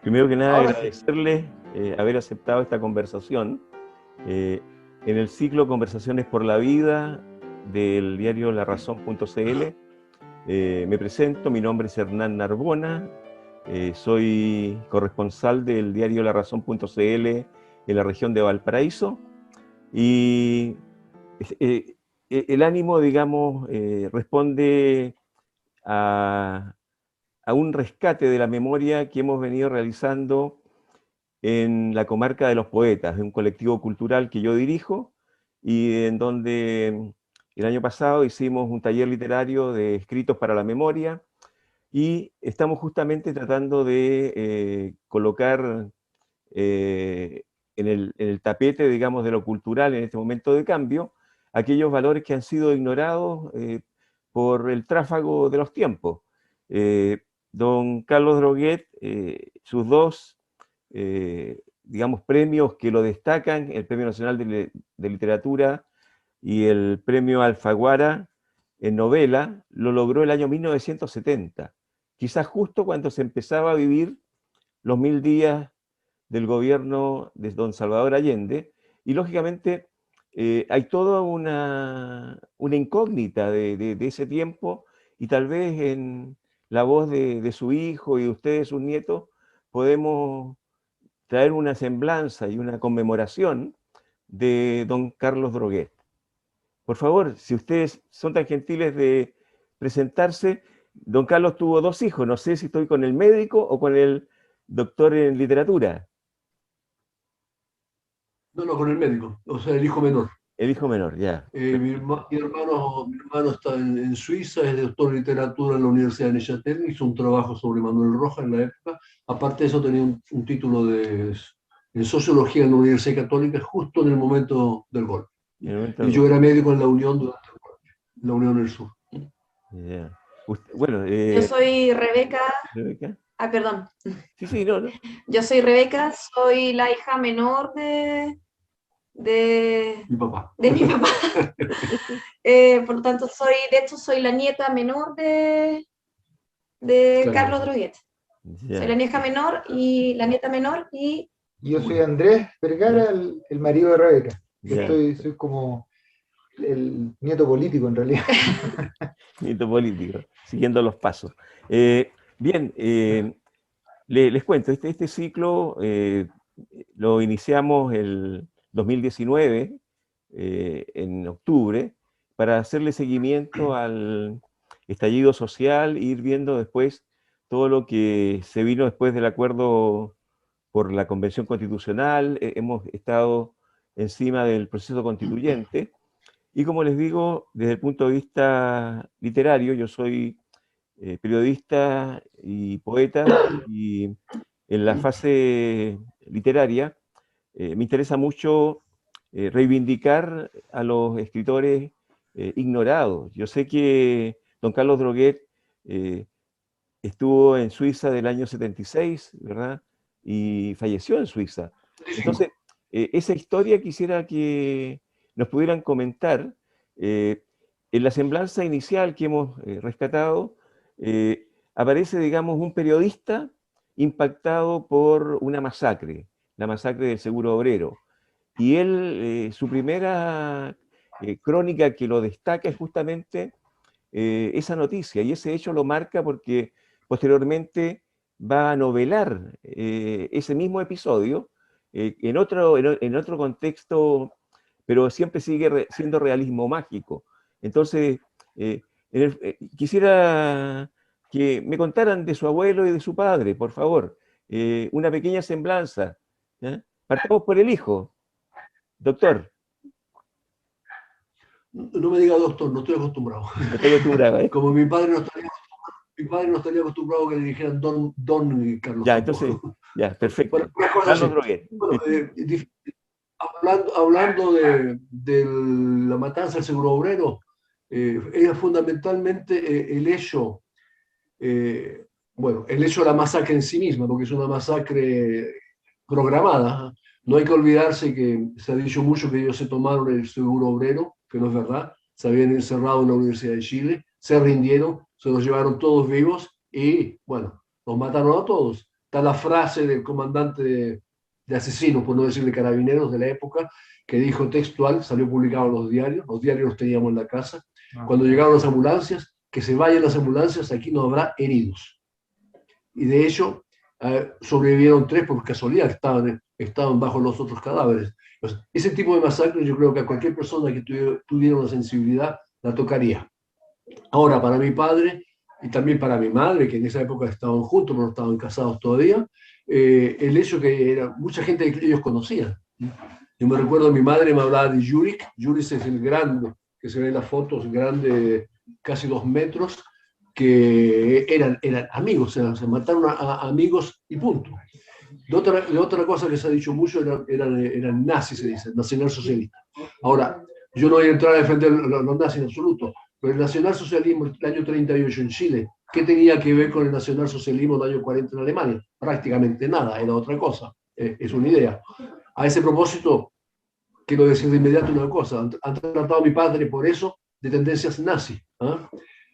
Primero que nada, Ahora sí. agradecerle haber aceptado esta conversación en el ciclo Conversaciones por la Vida del diario larazón.cl. Me presento, mi nombre es Hernán Narbona, soy corresponsal del diario larazón.cl en la región de Valparaíso y el ánimo, digamos, responde a, a un rescate de la memoria que hemos venido realizando en la comarca de los poetas, de un colectivo cultural que yo dirijo y en donde el año pasado hicimos un taller literario de escritos para la memoria y estamos justamente tratando de colocar en el tapete, digamos, de lo cultural en este momento de cambio, aquellos valores que han sido ignorados por el tráfago de los tiempos. Don Carlos Droguet, sus dos digamos, premios que lo destacan, el Premio Nacional de Literatura y el Premio Alfaguara en novela, lo logró el año 1970, quizás justo cuando se empezaba a vivir los 1000 días del gobierno de don Salvador Allende, y lógicamente hay toda una incógnita de ese tiempo, y tal vez en la voz de su hijo y de ustedes, sus nietos, podemos traer una semblanza y una conmemoración de don Carlos Droguet. Por favor, si ustedes son tan gentiles de presentarse, don Carlos tuvo dos hijos, no sé si estoy con el médico o con el doctor en literatura. No, no, con el médico, o sea, el hijo menor. El hijo menor, ya. Mi hermano está en Suiza, es doctor en literatura en la Universidad de Neuchâtel, hizo un trabajo sobre Manuel Rojas en la época. Aparte de eso, tenía un título en sociología en la Universidad Católica justo en el momento del golpe. En el momento Y del yo golpe. era médico en la Unión durante el golpe, en la Unión del Sur. Ya. Bueno, Yo soy Rebeca. Rebeca. Ah, perdón. Sí, sí, no, no. Yo soy Rebeca, soy la hija menor Mi papá. de mi papá. Por lo tanto, de hecho, soy la nieta menor de Claro. Carlos Droguet. Ya. Soy la nieta menor y la nieta menor y Yo soy Andrés Vergara, el marido de Rebeca. Ya. Soy como el nieto político en realidad. Nieto político, siguiendo los pasos. Bien, les cuento, este ciclo lo iniciamos el 2019, en octubre, para hacerle seguimiento al estallido social e ir viendo después todo lo que se vino después del acuerdo por la Convención Constitucional. Hemos estado encima del proceso constituyente y, como les digo, desde el punto de vista literario, yo soy periodista y poeta, y en la fase literaria me interesa mucho reivindicar a los escritores ignorados. Yo sé que don Carlos Droguet estuvo en Suiza del año 76, ¿verdad? Y falleció en Suiza. Entonces, esa historia quisiera que nos pudieran comentar. En la semblanza inicial que hemos rescatado, aparece, digamos, un periodista impactado por una masacre, la masacre del Seguro Obrero. Y él, su primera crónica que lo destaca es justamente esa noticia, y ese hecho lo marca porque posteriormente va a novelar ese mismo episodio en otro contexto, pero siempre sigue siendo realismo mágico. Entonces, quisiera que me contaran de su abuelo y de su padre, por favor. Una pequeña semblanza. ¿Ya? Partamos por el hijo, doctor. No me diga doctor, no estoy acostumbrado. No estoy acostumbrado, ¿eh? Como mi padre no estaría acostumbrado que le dijeran don Carlos. Ya, entonces, ya, perfecto. Bueno, una cosa Carlos así. Droguet. Bueno, hablando de la matanza del Seguro Obrero, era fundamentalmente el hecho, el hecho de la masacre en sí misma, porque es una masacre programada. No hay que olvidarse que se ha dicho mucho que ellos se tomaron el Seguro Obrero, que no es verdad. Se habían encerrado en la Universidad de Chile, se rindieron, se los llevaron todos vivos y, bueno, los mataron a todos. está la frase del comandante de asesinos, por no decir de carabineros de la época, que dijo textual, salió publicado en los diarios los teníamos en la casa, cuando llegaron las ambulancias, que se vayan las ambulancias, aquí no habrá heridos. Y de hecho, sobrevivieron 3 por casualidad, estaban bajo los otros cadáveres. Pues, ese tipo de masacres yo creo que a cualquier persona que tuviera una sensibilidad la tocaría. Ahora, para mi padre y también para mi madre, que en esa época estaban juntos, pero no estaban casados todavía, el hecho que era mucha gente que ellos conocían. Yo me recuerdo, mi madre me hablaba de Yurik. Yurik es el grande, que se ve en las fotos, grande, casi 2 metros, que eran amigos, o sea, se mataron a amigos y punto. De otra cosa que se ha dicho mucho, eran nazis, se dice, nacionalsocialistas. Ahora, yo no voy a entrar a defender los nazis en absoluto, pero el nacionalsocialismo del año 38 en Chile, ¿qué tenía que ver con el nacionalsocialismo del año 40 en Alemania? Prácticamente nada, era otra cosa, es una idea. A ese propósito, quiero decir de inmediato una cosa, han tratado a mi padre por eso de tendencias nazis.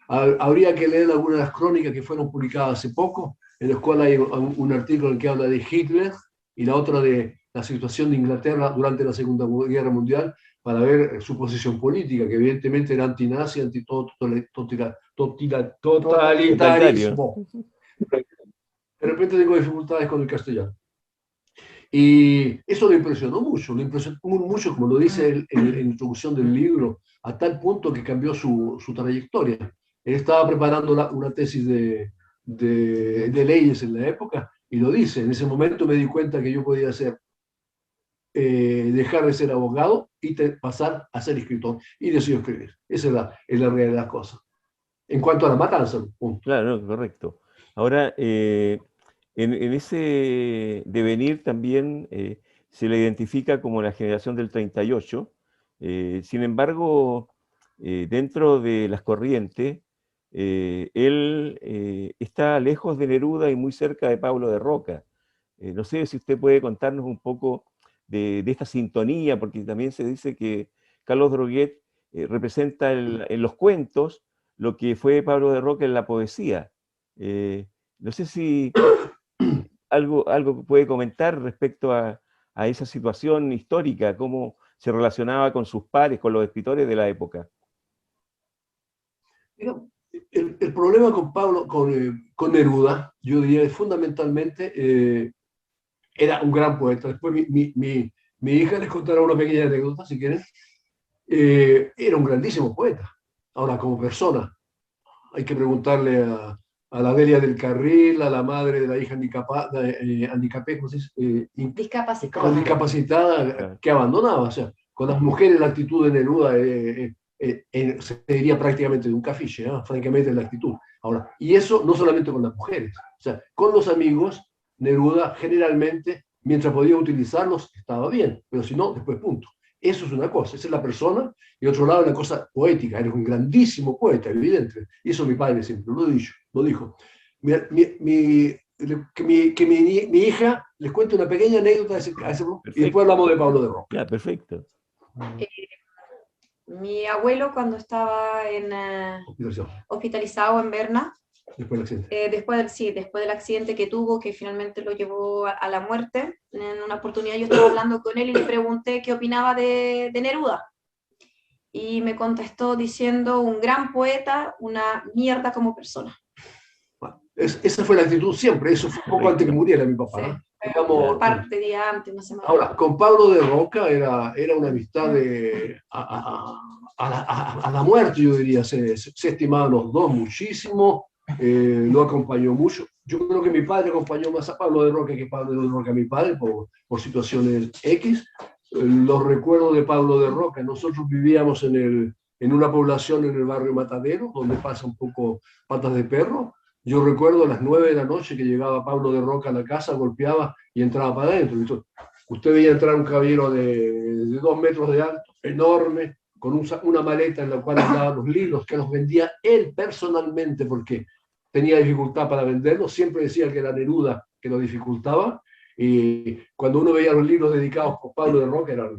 Habría que leer algunas de las crónicas que fueron publicadas hace poco, en las cuales hay un artículo en el que habla de Hitler y la otra de la situación de Inglaterra durante la Segunda Guerra Mundial, para ver su posición política, que evidentemente era antinazi, totalitarismo. De repente tengo dificultades con el castellano. Y eso lo impresionó mucho, como lo dice en la introducción del libro, a tal punto que cambió su trayectoria. Él estaba preparando una tesis de leyes en la época, y lo dice, en ese momento me di cuenta que yo podía dejar de ser abogado y pasar a ser escritor, y decidió escribir. Esa es la realidad de las cosas. En cuanto a la matanza. Claro, no, correcto. Ahora, en ese devenir también se le identifica como la generación del 38. Sin embargo, dentro de las corrientes, él está lejos de Neruda y muy cerca de Pablo de Roca. No sé si usted puede contarnos un poco de esta sintonía, porque también se dice que Carlos Droguet representa en los cuentos lo que fue Pablo de Roca en la poesía. No sé si algo puede comentar respecto a esa situación histórica, cómo se relacionaba con sus pares, con los escritores de la época. El problema con Neruda, yo diría, fundamentalmente, era un gran poeta. Después mi hija les contará una pequeña anécdota, si quieren. Era un grandísimo poeta. Ahora, como persona, hay que preguntarle a la Delia del Carril, a la madre de la hija discapacitada, que abandonaba. O sea, con las mujeres la actitud de Neruda se diría prácticamente de un cafiche, francamente la actitud. Ahora, y eso no solamente con las mujeres, o sea, con los amigos, Neruda generalmente, mientras podía utilizarlos, estaba bien, pero si no, después punto. Eso es una cosa, esa es la persona, y otro lado la cosa poética, eres un grandísimo poeta, evidente, y eso mi padre siempre lo dijo. Que mi hija les cuente una pequeña anécdota y después hablamos de Pablo de Roca. Ya, perfecto. Mi abuelo, cuando estaba hospitalizado en Berna, después del accidente que tuvo, que finalmente lo llevó a la muerte, en una oportunidad yo estaba hablando con él y le pregunté qué opinaba de Neruda. Y me contestó diciendo, un gran poeta, una mierda como persona. Esa fue la actitud siempre, eso fue un poco antes que muriera mi papá. Sí. Digamos, parte de antes, no sé más. Ahora, con Pablo de Roca era una amistad a la muerte, yo diría. Se estimaban los dos muchísimo, lo acompañó mucho. Yo creo que mi padre acompañó más a Pablo de Roca que Pablo de Roca a mi padre por situaciones X. Los recuerdos de Pablo de Roca, nosotros vivíamos en una población en el barrio Matadero, donde pasa un poco Patas de Perro. Yo recuerdo a las 9 de la noche que llegaba Pablo de Roca a la casa, golpeaba y entraba para adentro. Usted veía entrar un caballero de 2 metros de alto, enorme, con una maleta en la cual andaban los libros, que los vendía él personalmente porque tenía dificultad para venderlos. Siempre decía que era Neruda que lo dificultaba. Y cuando uno veía los libros dedicados por Pablo de Roca, era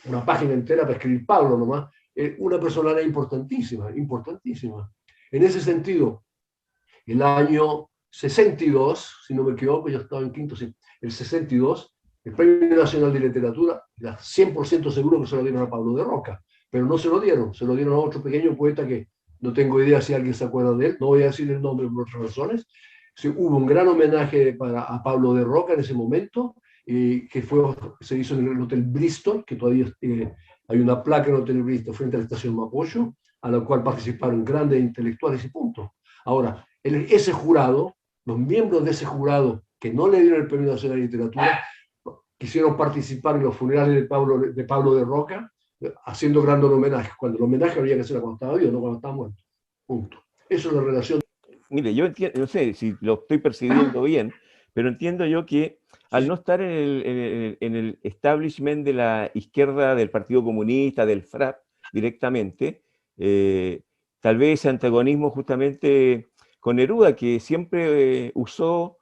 una página entera para escribir Pablo nomás. Una personalidad importantísima, importantísima. En ese sentido, el año 62, si no me equivoco, yo estaba en quinto, sí, el 62, el Premio Nacional de Literatura, era 100% seguro que se lo dieron a Pablo de Roca, pero no se lo dieron a otro pequeño poeta que no tengo idea si alguien se acuerda de él, no voy a decir el nombre por otras razones. Sí, hubo un gran homenaje a Pablo de Roca en ese momento, que se hizo en el Hotel Bristol, que todavía hay una placa en el Hotel Bristol frente a la estación Mapocho, a la cual participaron grandes intelectuales y punto. Ahora, ese jurado, los miembros de ese jurado que no le dieron el Premio Nacional de Literatura, quisieron participar en los funerales de Pablo de Roca, haciendo grandes homenajes, cuando el homenaje habría que hacer cuando estaba vivo, no cuando estaba muerto. Punto. Eso es la relación. Mire, yo entiendo, no sé si lo estoy percibiendo bien, pero entiendo yo que al no estar en el establishment de la izquierda del Partido Comunista, del FRAP directamente, tal vez ese antagonismo justamente con Neruda, que siempre usó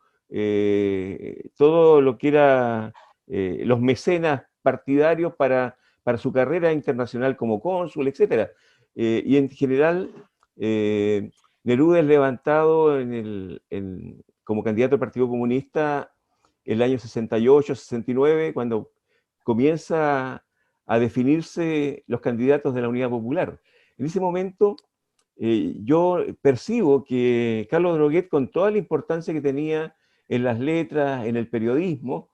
todo lo que era los mecenas partidarios para su carrera internacional como cónsul, etc. Y en general, Neruda es levantado como candidato al Partido Comunista el año 68, 69, cuando comienza a definirse los candidatos de la Unidad Popular. En ese momento, yo percibo que Carlos Droguet, con toda la importancia que tenía en las letras, en el periodismo,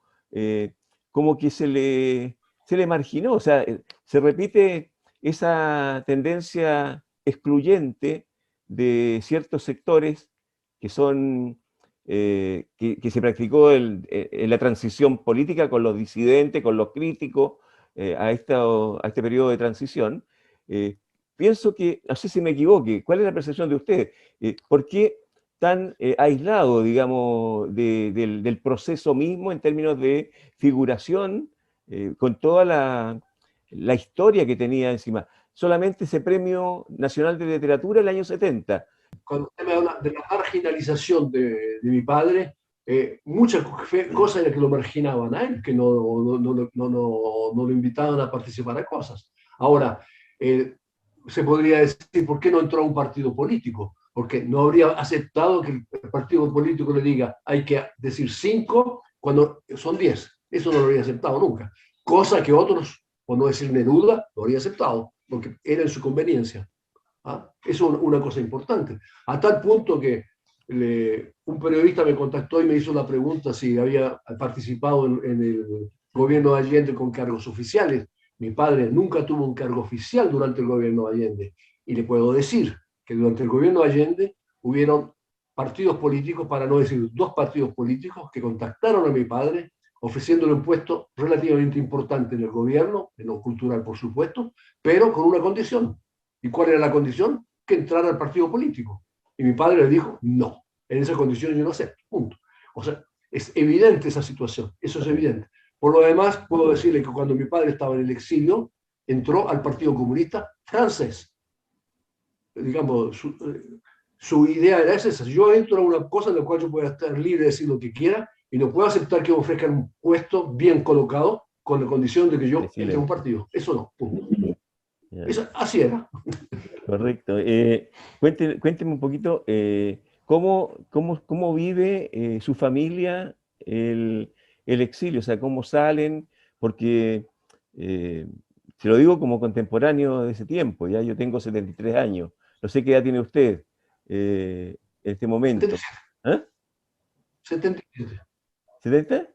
como que se le marginó, o sea, se repite esa tendencia excluyente de ciertos sectores que son, que se practicó en la transición política con los disidentes, con los críticos a este periodo de transición. Pienso que, no sé si me equivoque, ¿cuál es la percepción de usted? ¿Por qué tan aislado, digamos, del proceso mismo en términos de figuración, con toda la historia que tenía encima? Solamente ese Premio Nacional de Literatura el año 70. Cuando usted me habla de la marginalización de mi padre, muchas cosas era que lo marginaban a él, que no lo invitaban a participar a cosas. Ahora, se podría decir, ¿por qué no entró a un partido político? Porque no habría aceptado que el partido político le diga, hay que decir 5 cuando son 10. Eso no lo habría aceptado nunca. Cosa que otros, por no decir Neruda, lo habría aceptado, porque era en su conveniencia. ¿Ah? Eso es una cosa importante. A tal punto que un periodista me contactó y me hizo la pregunta si había participado en el gobierno de Allende con cargos oficiales. Mi padre nunca tuvo un cargo oficial durante el gobierno de Allende. Y le puedo decir que durante el gobierno de Allende hubieron partidos políticos, para no decir 2 partidos políticos, que contactaron a mi padre ofreciéndole un puesto relativamente importante en el gobierno, en lo cultural por supuesto, pero con una condición. ¿Y cuál era la condición? Que entrara al partido político. Y mi padre le dijo, no, en esa condición yo no acepto, punto. O sea, es evidente esa situación, eso es evidente. Por lo demás, puedo decirle que cuando mi padre estaba en el exilio, entró al Partido Comunista francés. Digamos, su idea era esa. Yo entro a una cosa en la cual yo pueda estar libre de decir lo que quiera y no puedo aceptar que me ofrezcan un puesto bien colocado con la condición de que yo entre a un partido. Eso no, punto. Eso, así era. Correcto. Cuénteme un poquito cómo vive su familia el exilio, o sea, cómo salen, porque se lo digo como contemporáneo de ese tiempo, ya yo tengo 73 años, no sé qué edad tiene usted en este momento. 77. ¿70?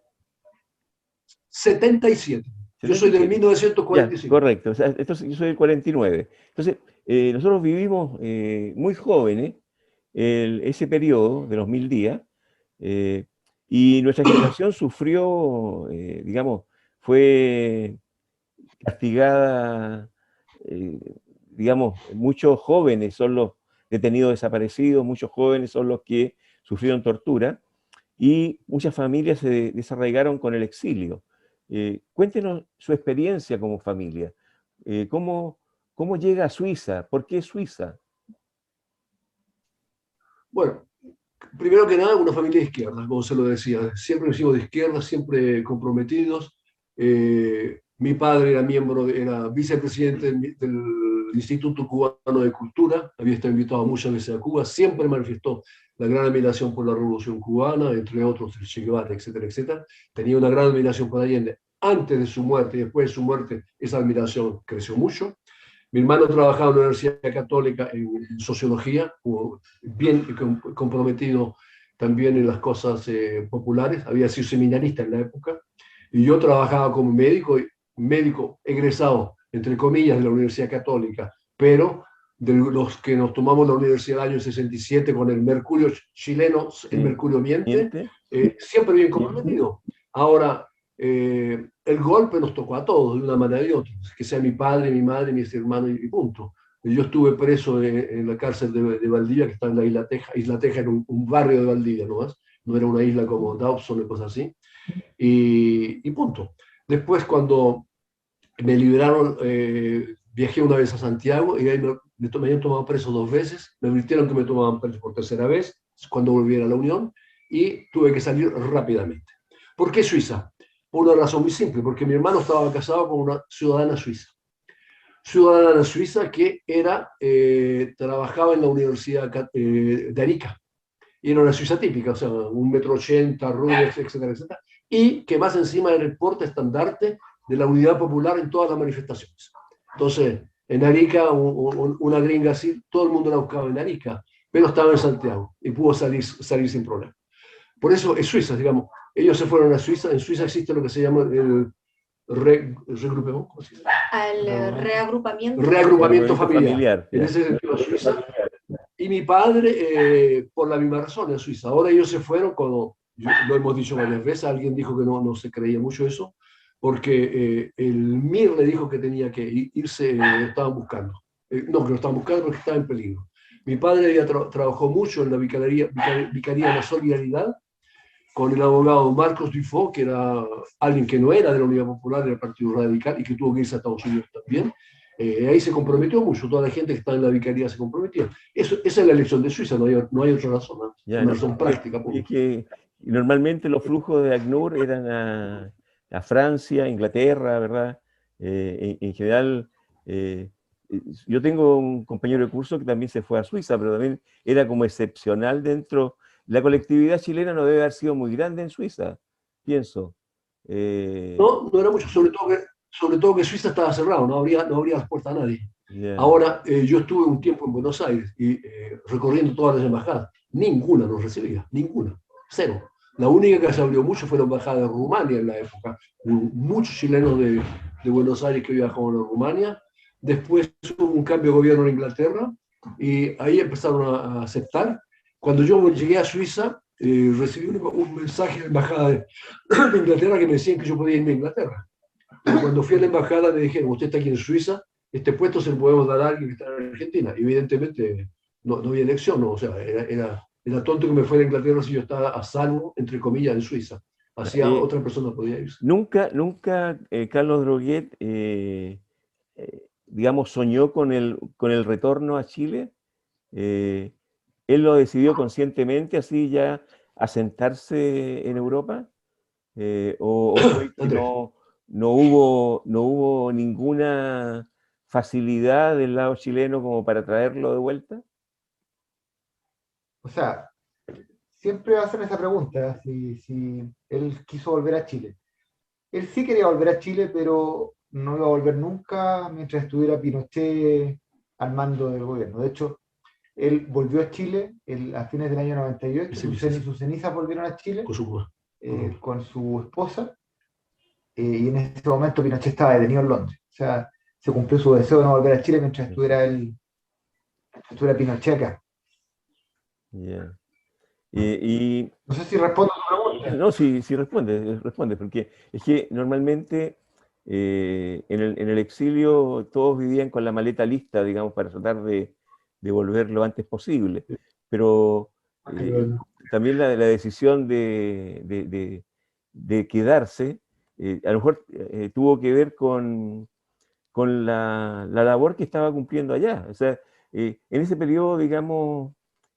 77. Yo soy del 1945. Ya, correcto, o sea, yo soy del 49. Entonces, nosotros vivimos muy jóvenes ese periodo de los 1000 días, y nuestra generación sufrió, digamos, fue castigada, digamos, muchos jóvenes son los detenidos desaparecidos, muchos jóvenes son los que sufrieron tortura, y muchas familias se desarraigaron con el exilio. Cuéntenos su experiencia como familia. ¿Cómo llega a Suiza? ¿Por qué Suiza? Bueno, primero que nada, una familia de izquierda, como se lo decía. Siempre hemos sido de izquierda, siempre comprometidos. Mi padre era vicepresidente del Instituto Cubano de Cultura, había estado invitado muchas veces a Cuba, siempre manifestó la gran admiración por la Revolución Cubana, entre otros el Che Guevara, etcétera, etcétera. Tenía una gran admiración por Allende. Antes de su muerte y después de su muerte, esa admiración creció mucho. Mi hermano trabajaba en la Universidad Católica en sociología, bien comprometido también en las cosas populares, había sido seminarista en la época, y yo trabajaba como médico egresado, entre comillas, de la Universidad Católica, pero de los que nos tomamos la universidad el año 67 con el mercurio chileno, el mercurio miente, siempre bien comprometido. Ahora, el golpe nos tocó a todos de una manera y otra, que sea mi padre, mi madre, mis hermanos y punto. Yo estuve preso en la cárcel de Valdivia, que está en la Isla Teja. Isla Teja era un barrio de Valdivia, no era una isla como Dawson o cosas así, y punto. Después, cuando me liberaron, viajé una vez a Santiago y ahí me habían tomado preso 2 veces, me advirtieron que me tomaban preso por 3ª vez, cuando volviera a la Unión, y tuve que salir rápidamente. ¿Por qué Suiza? Por una razón muy simple, porque mi hermano estaba casado con una ciudadana suiza. Ciudadana suiza que trabajaba en la Universidad de Arica. Y era una suiza típica, o sea, 1,80 m, rubia, etcétera, etcétera. Y que más encima era el porte estandarte de la Unidad Popular en todas las manifestaciones. Entonces, en Arica, una gringa así, todo el mundo la buscaba en Arica, pero estaba en Santiago y pudo salir sin problema. Por eso es Suiza, digamos. Ellos se fueron a Suiza. En Suiza existe lo que se llama el reagrupamiento familiar. En ese sentido, Suiza. Y mi padre, por la misma razón, en Suiza. Ahora ellos se fueron cuando, lo hemos dicho varias veces, alguien dijo que no se creía mucho eso, porque el MIR le dijo que tenía que irse, lo estaban buscando. No, que lo estaban buscando porque estaba en peligro. Mi padre trabajó mucho en la Vicaría de la Solidaridad, con el abogado Marcos Dufault, que era alguien que no era de la Unidad Popular, del Partido Radical, y que tuvo que irse a Estados Unidos también. Ahí se comprometió mucho, toda la gente que estaba en la vicaría se comprometía. Esa es la elección de Suiza, no hay otra razón, ¿no? Una razón práctica. Es que normalmente los flujos de ACNUR eran a Francia, Inglaterra, ¿verdad? En general, yo tengo un compañero de curso que también se fue a Suiza, pero también era como excepcional dentro. La colectividad chilena no debe haber sido muy grande en Suiza, pienso. No era mucho, sobre todo que Suiza estaba cerrado, no abría las puertas a nadie. Yeah. Ahora, yo estuve un tiempo en Buenos Aires y recorriendo todas las embajadas, ninguna nos recibía, ninguna, cero. La única que se abrió mucho fue la embajada de Rumania en la época. Muchos chilenos de Buenos Aires que viajaban a Rumania. Después hubo un cambio de gobierno en Inglaterra y ahí empezaron a aceptar. Cuando yo llegué a Suiza, recibí un mensaje de la embajada de Inglaterra que me decían que yo podía irme a Inglaterra. Pero cuando fui a la embajada me dijeron, usted está aquí en Suiza, este puesto se lo podemos dar a alguien que está en Argentina. Y evidentemente no había elección, ¿no? O sea, era tonto que me fuera a Inglaterra si yo estaba a salvo, entre comillas, en Suiza. Así otra persona podía irse. Nunca Carlos Droguet, digamos, soñó con el retorno a Chile. ¿Él lo decidió conscientemente, así ya asentarse en Europa? ¿O fue que no hubo ninguna facilidad del lado chileno como para traerlo de vuelta? O sea, siempre hacen esa pregunta, si él quiso volver a Chile. Él sí quería volver a Chile, pero no iba a volver nunca mientras estuviera Pinochet al mando del gobierno. De hecho, él volvió a Chile a fines del año 98, sus cenizas volvieron a Chile con su esposa, y en ese momento Pinochet estaba detenido en Londres. O sea, se cumplió su deseo de no volver a Chile mientras estuviera Pinochet acá. Yeah. No sé si respondo a tu pregunta. No, sí responde, porque es que normalmente en el exilio todos vivían con la maleta lista, digamos, para tratar de volver lo antes posible, pero también la decisión de quedarse, a lo mejor tuvo que ver con la labor que estaba cumpliendo allá. O sea, en ese periodo, digamos,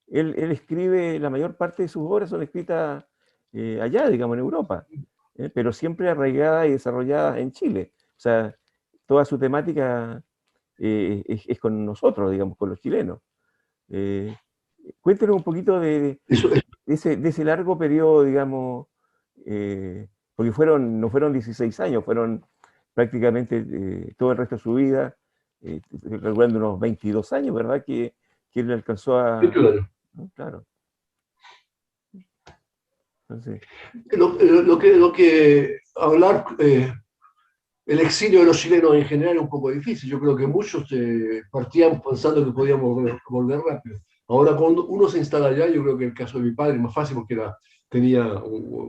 él escribe, la mayor parte de sus obras son escritas allá, digamos, en Europa, pero siempre arraigadas y desarrolladas en Chile. O sea, toda su temática es con nosotros, digamos, con los chilenos. Cuéntenos un poquito de ese largo periodo, digamos, porque no fueron 16 años, fueron prácticamente todo el resto de su vida, calculando unos 22 años, ¿verdad? Que él alcanzó a... ¿no? Claro. Entonces, lo que hablar, el exilio de los chilenos en general es un poco difícil. Yo creo que muchos partían pensando que podíamos volver rápido. Ahora, cuando uno se instala allá, yo creo que el caso de mi padre es más fácil porque tenía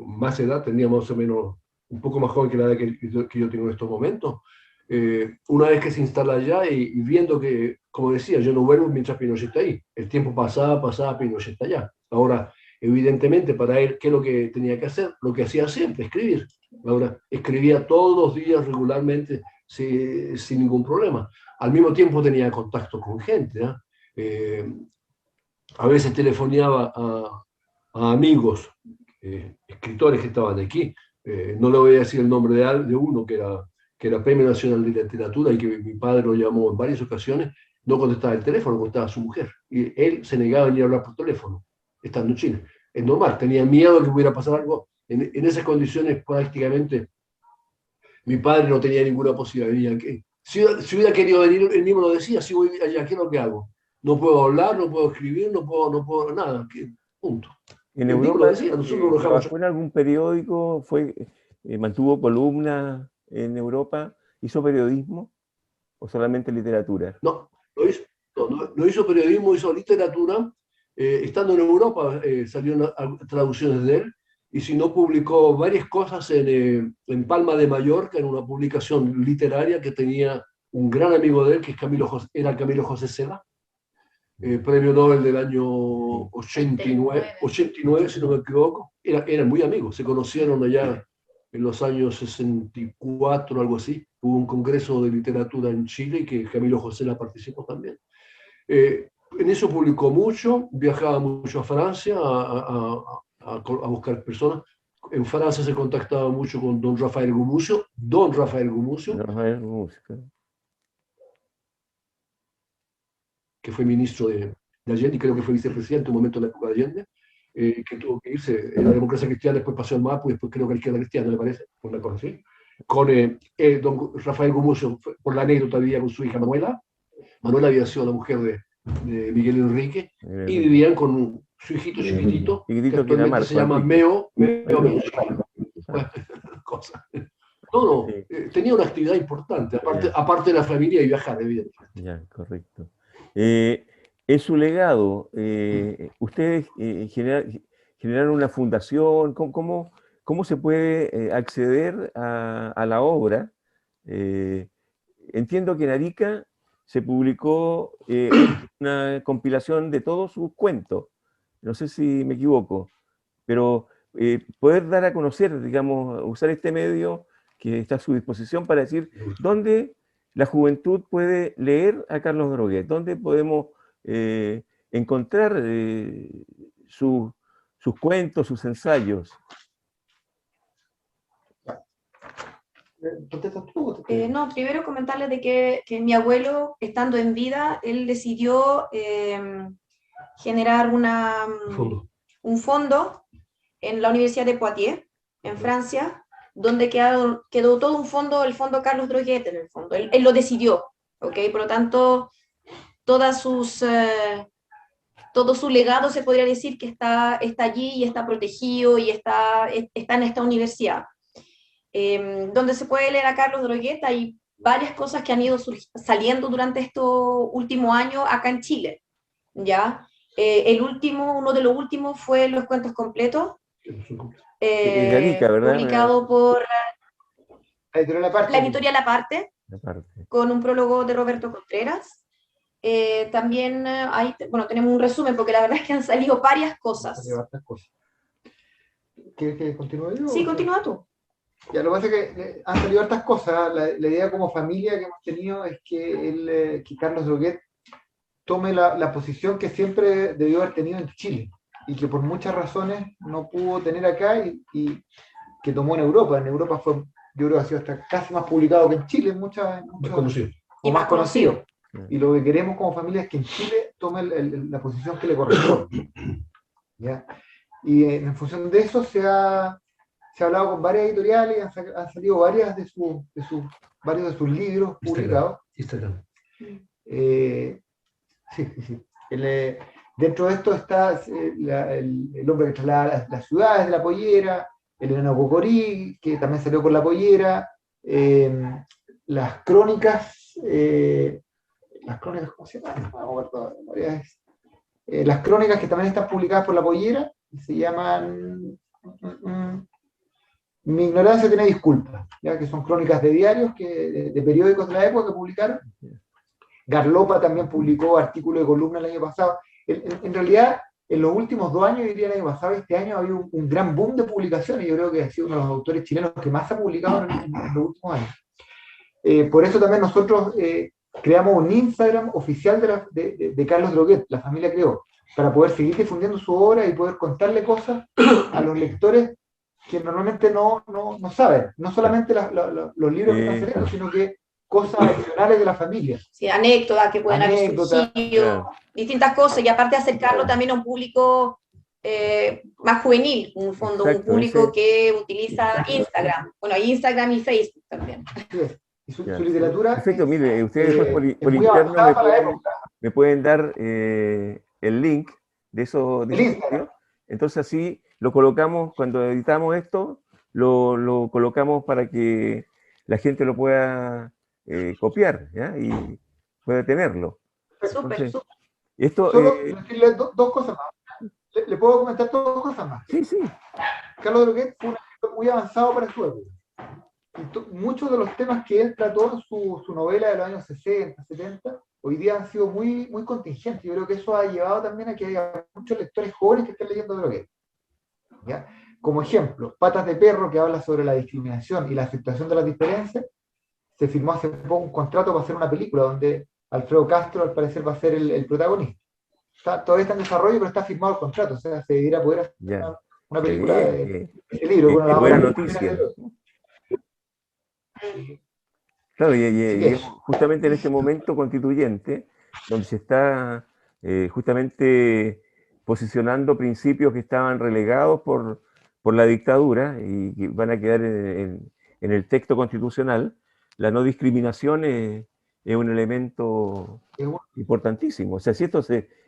más edad, tenía más o menos un poco más joven que la edad que yo tengo en estos momentos. Una vez que se instala allá y viendo que, como decía, yo no vuelvo mientras Pinochet está ahí. El tiempo pasaba, Pinochet está allá. Ahora, evidentemente, para él, ¿qué es lo que tenía que hacer? Lo que hacía siempre, escribir. Ahora, escribía todos los días regularmente, sin ningún problema. Al mismo tiempo tenía contacto con gente. A veces telefoneaba a amigos, escritores que estaban aquí. No le voy a decir el nombre de uno que era Premio Nacional de Literatura y que mi padre lo llamó en varias ocasiones. No contestaba el teléfono, contestaba a su mujer. Y él se negaba a venir a hablar por teléfono, estando en Chile. Es normal, tenía miedo de que pudiera pasar algo. En esas condiciones prácticamente mi padre no tenía ninguna posibilidad. Si hubiera querido venir, él mismo lo decía, si voy allá, ¿qué es lo que hago? No puedo hablar, no puedo escribir, no puedo nada. Punto. En El Europa, lo decía, nosotros lo dejamos. ¿trabajó en algún periódico? ¿Mantuvo columnas en Europa? ¿Hizo periodismo o solamente literatura? No, no hizo periodismo, hizo literatura. Estando en Europa salieron traducciones de él, y si no, publicó varias cosas en Palma de Mallorca, en una publicación literaria que tenía un gran amigo de él, que es era Camilo José Cela, premio Nobel del año 89, si no me equivoco. Eran muy amigos, se conocieron allá en los años 64, algo así. Hubo un congreso de literatura en Chile y que Camilo José la participó también. En eso publicó mucho, viajaba mucho a Francia a buscar personas. En Francia se contactaba mucho con don Rafael Gumucio, que fue ministro de Allende y creo que fue vicepresidente en un momento de la época de Allende, que tuvo que irse en la democracia cristiana, después pasó al MAPU y después creo que a la izquierda cristiana, me parece, por una cosa así. Con don Rafael Gumucio, por la anécdota, vivía con su hija Manuela. Manuela había sido la mujer de Miguel Enrique, y vivían con su hijito chiquitito, que actualmente se llama Meo. No, tenía una actividad importante, aparte de la familia y viajar, evidentemente. Ya, correcto. En su legado, ustedes generaron una fundación. ¿Cómo se puede acceder a la obra? Entiendo que en Arica se publicó una compilación de todos sus cuentos. No sé si me equivoco, pero poder dar a conocer, digamos, usar este medio que está a su disposición para decir dónde la juventud puede leer a Carlos Droguet, dónde podemos encontrar sus cuentos, sus ensayos. No, primero comentarles de que mi abuelo, estando en vida, él decidió generar un fondo en la Universidad de Poitiers, en Francia, donde quedó todo un fondo, el fondo Carlos Droguet, en el fondo. Él lo decidió, ¿ok? Por lo tanto, todo su legado se podría decir que está allí y está protegido y está en esta universidad. Donde se puede leer a Carlos Droguet, hay varias cosas que han ido saliendo durante estos últimos años acá en Chile, ¿ya? Uno de los últimos fue Los Cuentos Completos, publicado por la editorial Aparte, con un prólogo de Roberto Contreras. También tenemos un resumen, porque la verdad es que han salido varias cosas. ¿Quieres que continúe yo? Sí, continúa tú. Ya, lo que pasa es que han salido hartas cosas. La idea como familia que hemos tenido es que Carlos Droguet tome la posición que siempre debió haber tenido en Chile y que por muchas razones no pudo tener acá y que tomó en Europa. En Europa yo creo que ha sido hasta casi más publicado que en Chile, más conocido. Y más conocido. Y lo que queremos como familia es que en Chile tome la posición que le corresponde. ¿Ya? Y en función de eso se ha hablado con varias editoriales, han salido varios de sus libros publicados. Instagram. Sí. Dentro de esto está el hombre que traslada las ciudades de la pollera, el enano Cocorí, que también salió con la pollera, las crónicas, ¿cómo se llama? Las crónicas que también están publicadas por la pollera, se llaman Mi ignorancia tiene disculpas, ¿ya? Que son crónicas de diarios, de periódicos de la época que publicaron. Garlopa también publicó artículos de columna el año pasado. En realidad, en los últimos 2 años, diría el año pasado, este año ha habido un gran boom de publicaciones. Yo creo que ha sido uno de los autores chilenos que más ha publicado en los últimos años. Por eso también nosotros creamos un Instagram oficial de Carlos Droguet, la familia creó, para poder seguir difundiendo su obra y poder contarle cosas a los lectores que normalmente no saben. No solamente los libros que están saliendo, sino que cosas adicionales de la familia. Sí, anécdotas que pueden haber surgido, distintas cosas, y aparte acercarlo también a un público más juvenil, en un fondo, un público que utiliza Instagram. Bueno, Instagram y Facebook también. Y su literatura. Perfecto, mire, ustedes por interno me pueden dar el link de esos sitios. Entonces así lo colocamos, cuando editamos esto, lo colocamos para que la gente lo pueda copiar, ¿ya? Y pueda tenerlo. Súper. Esto, solo decirle dos cosas más. ¿Le puedo comentar 2 cosas más? Sí. Carlos Droguet fue un escritor muy avanzado para su época. Muchos de los temas que él trató en su novela de los años 60, 70, hoy día han sido muy, muy contingentes. Yo creo que eso ha llevado también a que haya muchos lectores jóvenes que estén leyendo Droguet. ¿Ya? Como ejemplo, Patas de Perro, que habla sobre la discriminación y la aceptación de las diferencias, se firmó hace poco un contrato para hacer una película donde Alfredo Castro al parecer va a ser el protagonista. Todavía está en desarrollo, pero está firmado el contrato, o sea, se debería poder hacer una película de ese libro. Bueno, buena noticia. Claro, y justamente en este momento constituyente, donde se está justamente posicionando principios que estaban relegados por la dictadura y que van a quedar en el texto constitucional, la no discriminación es un elemento importantísimo. O sea, si esto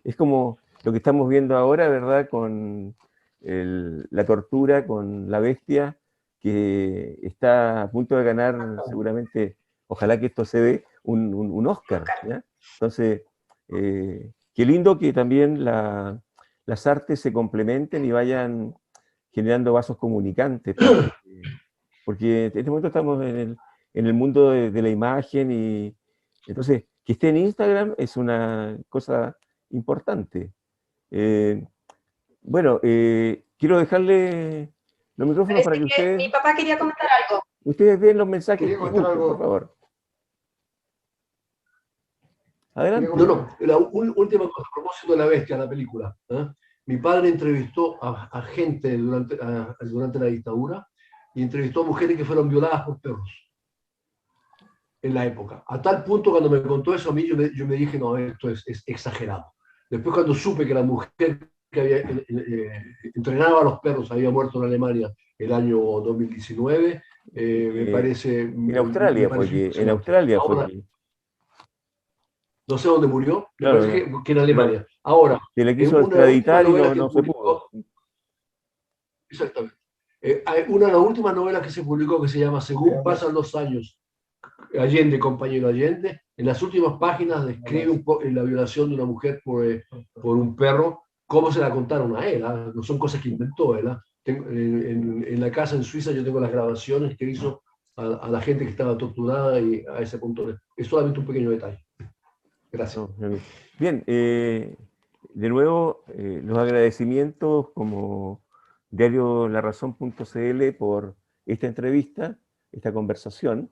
es como lo que estamos viendo ahora, ¿verdad? Con la tortura, con la bestia, que está a punto de ganar seguramente, ojalá que esto se dé, un Oscar, ¿ya? Entonces, qué lindo que también las artes se complementen y vayan generando vasos comunicantes, porque en este momento estamos en el mundo de la imagen, y entonces que esté en Instagram es una cosa importante. Bueno, quiero dejarle los micrófonos para que ustedes... Mi papá quería comentar algo. Ustedes den los mensajes, por favor. Adelante. No, la última cosa, a propósito de La Bestia, la película. Mi padre entrevistó a gente durante la dictadura y entrevistó a mujeres que fueron violadas por perros en la época. A tal punto, cuando me contó eso a mí, yo me dije, no, esto es exagerado. Después, cuando supe que la mujer que había entrenaba a los perros había muerto en Alemania el año 2019, me parece... En Australia, en Australia fue. No sé dónde murió, claro, me parece que en Alemania. Ahora, se le quiso extraditar y no se pudo. Exactamente. Una de las últimas novelas que se publicó, que se llama Según pasan los años, Allende, compañero Allende, en las últimas páginas describe la violación de una mujer por un perro, cómo se la contaron a él, no son cosas que inventó él. En la casa en Suiza yo tengo las grabaciones que hizo a la gente que estaba torturada, y a ese punto es solamente un pequeño detalle. Gracias. Bien, de nuevo los agradecimientos como diario larazón.cl por esta entrevista, esta conversación,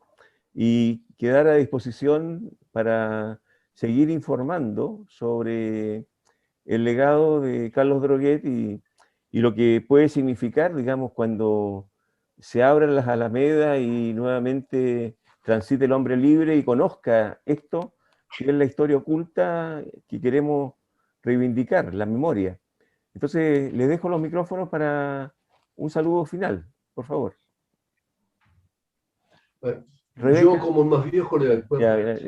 y quedar a disposición para seguir informando sobre el legado de Carlos Droguet y lo que puede significar, digamos, cuando se abran las alamedas y nuevamente transite el hombre libre y conozca esto, que es la historia oculta que queremos reivindicar, la memoria. Entonces, le dejo los micrófonos para un saludo final, por favor. Yo, como el más viejo, ya.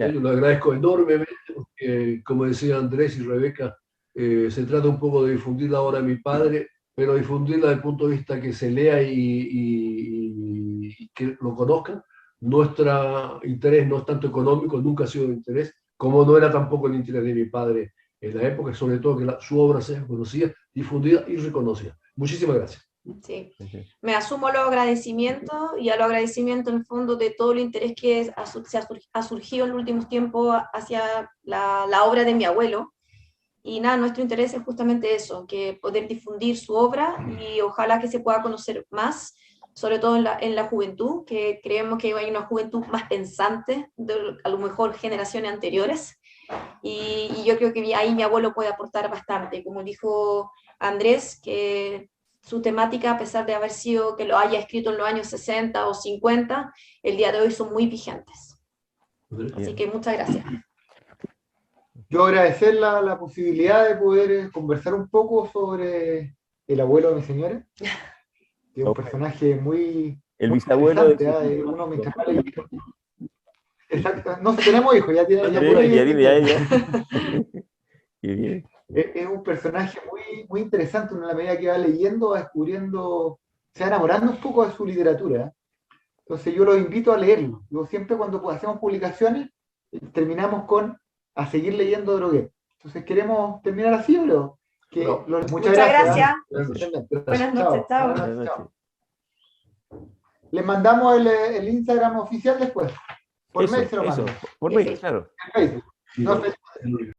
Yo le agradezco enormemente, porque, como decía Andrés y Rebeca, se trata un poco de difundir la obra de mi padre, pero difundirla desde el punto de vista que se lea y que lo conozcan. Nuestro interés no es tanto económico, nunca ha sido de interés, como no era tampoco el interés de mi padre en la época, sobre todo que su obra sea conocida, difundida y reconocida. Muchísimas gracias. Sí, me asumo los agradecimientos y a los agradecimientos en el fondo de todo el interés que ha surgido en los últimos tiempos hacia la obra de mi abuelo. Y nada, nuestro interés es justamente eso, que poder difundir su obra y ojalá que se pueda conocer más, sobre todo en la juventud, que creemos que hay una juventud más pensante, a lo mejor generaciones anteriores. Y yo creo que ahí mi abuelo puede aportar bastante, como dijo Andrés, que su temática, a pesar de haber sido que lo haya escrito en los años 60 o 50, el día de hoy son muy vigentes. Así que muchas gracias. Yo agradecer la posibilidad de poder conversar un poco sobre el abuelo de mi señora, que es un personaje muy... El bisabuelo de uno mientras va leyendo. Exacto. No tenemos hijos, ya tiene... Es un personaje muy interesante, en la medida que va leyendo, va descubriendo, se va enamorando un poco de su literatura. Entonces yo los invito a leerlo. Yo siempre cuando hacemos publicaciones, terminamos a seguir leyendo Droguet. Entonces queremos terminar así, ¿o no? Muchas gracias. Buenas noches, chao. Les mandamos el Instagram oficial después. Por mail se lo mando. Por mail, claro. En Facebook.